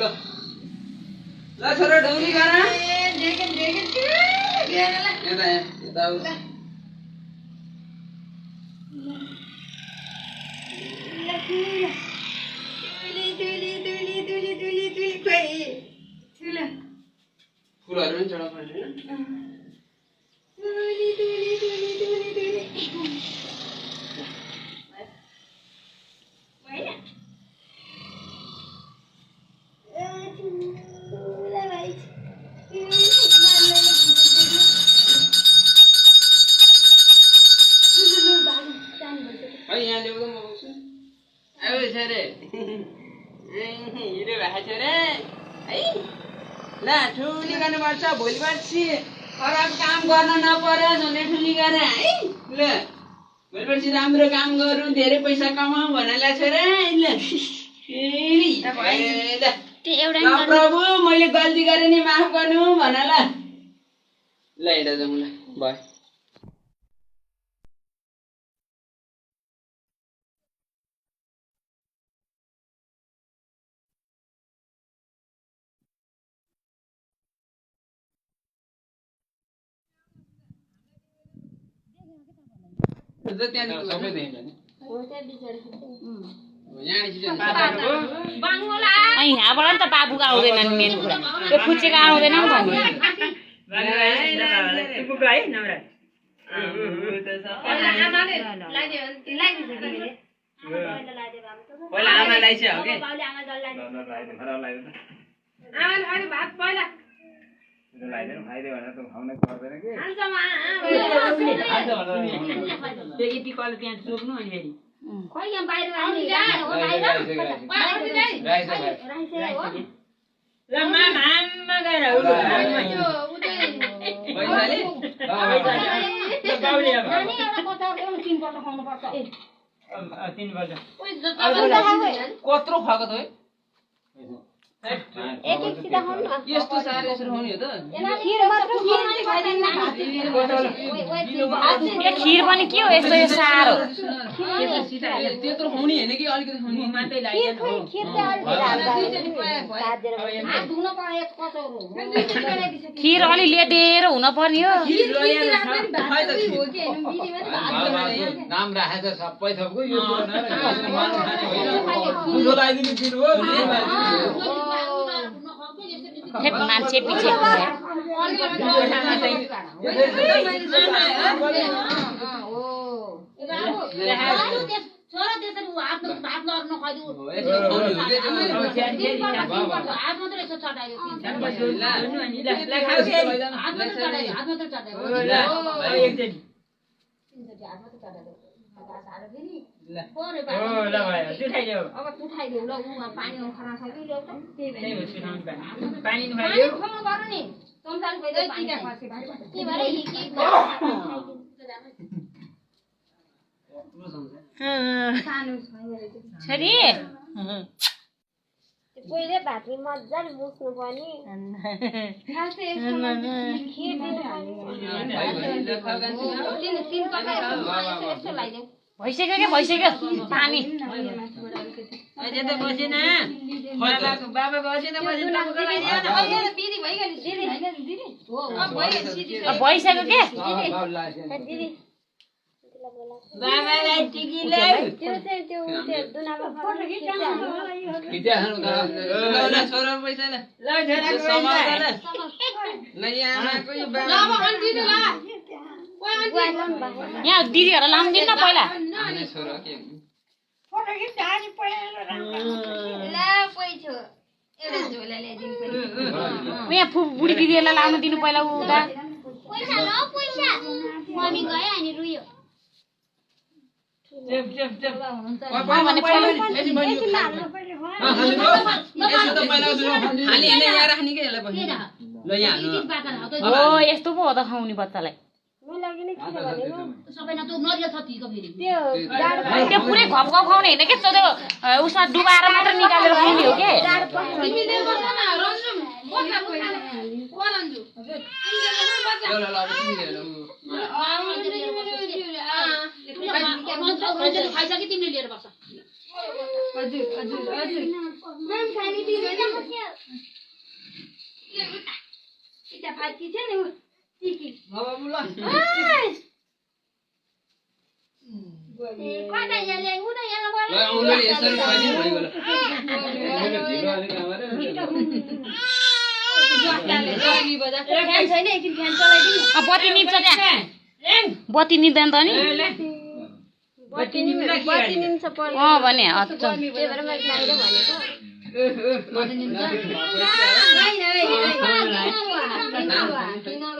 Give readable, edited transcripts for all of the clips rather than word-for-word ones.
ल छोरा ढौली गर फुलहरु पनि चढाउनु पर्छ यहाँ ल्याउँदा म आउँछु आऊ छोरे हिरो भएको छ रे है ल ठुली गर्नुपर्छ भोलि पर्सि खराब काम गर्न नपरोस् भने ठुली गर है ल भोलि पर्सि राम्रो काम गरौँ धेरै पैसा कमाऊ भन्नलाई छोरा ल प्रभु मैले गल्ती गरेँ नि माफ गर्नु भन ल हिँड जाउँ ल भयो यहाँबाट नि त बाबुको आउँदैन नि मेन कुरा त्यो फुच्चेको आउँदैन नि कत्रो खाएको त यस्तो साह्रो यसरी हुने हो त खिर पनि के हो यस्तो यो साह्रो त्यत्रो खुवाउने होइन कि अलिकति खुवाउने मात्रै खिर अलि लेटेर हुन पर्ने हो नाम राखेछ सबै थपको यो मान्छे पछि छोरी पहिले भातले मजाले मुस्नु पर्ने भइसक्यो क्या भइसक्यो पानी भइसक्यो के बाबालाई टिकी ल्याउ त्यो चाहिँ त्यो दुनामा फोटो छोरा पैसा यहाँ दिदीहरूलाई लाउँदिन न पहिला यहाँ बुढी दिदीहरूलाई लाउनु दिनु पहिला उता यस्तो पो हो त खुवाउने बच्चालाई त्यो पुरै घप घप खुवाउने होइन के त्यो उसमा डुबाएर मात्र निकालेर खुवाउने हो के नाम खानी दिन होइन इता फाटी छ नि टिकी कता यहाँ उता यहाँ ल आउनु नि यसरी खैनी भइगयो ल ढिलो अलिक आएर फ्यान छैन एकछिन फ्यान चलाइदिनु बत्ती निप्छ त्यहाँ बत्ती निप्दैन त नि बत्ती निम्दा के बत्ती निम्छ पर्यो भने अच्छा त्यही भएर मैले बाहिर भनेको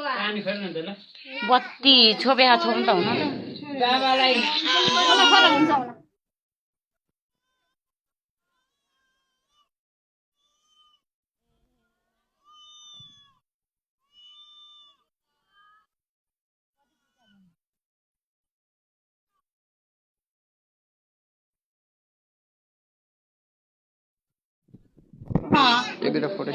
पानी फेर्नु त ल बत्ती छोपेर छोप्नु त हुन त बाबालाई हुन्छ होला एक दुईटा फोटो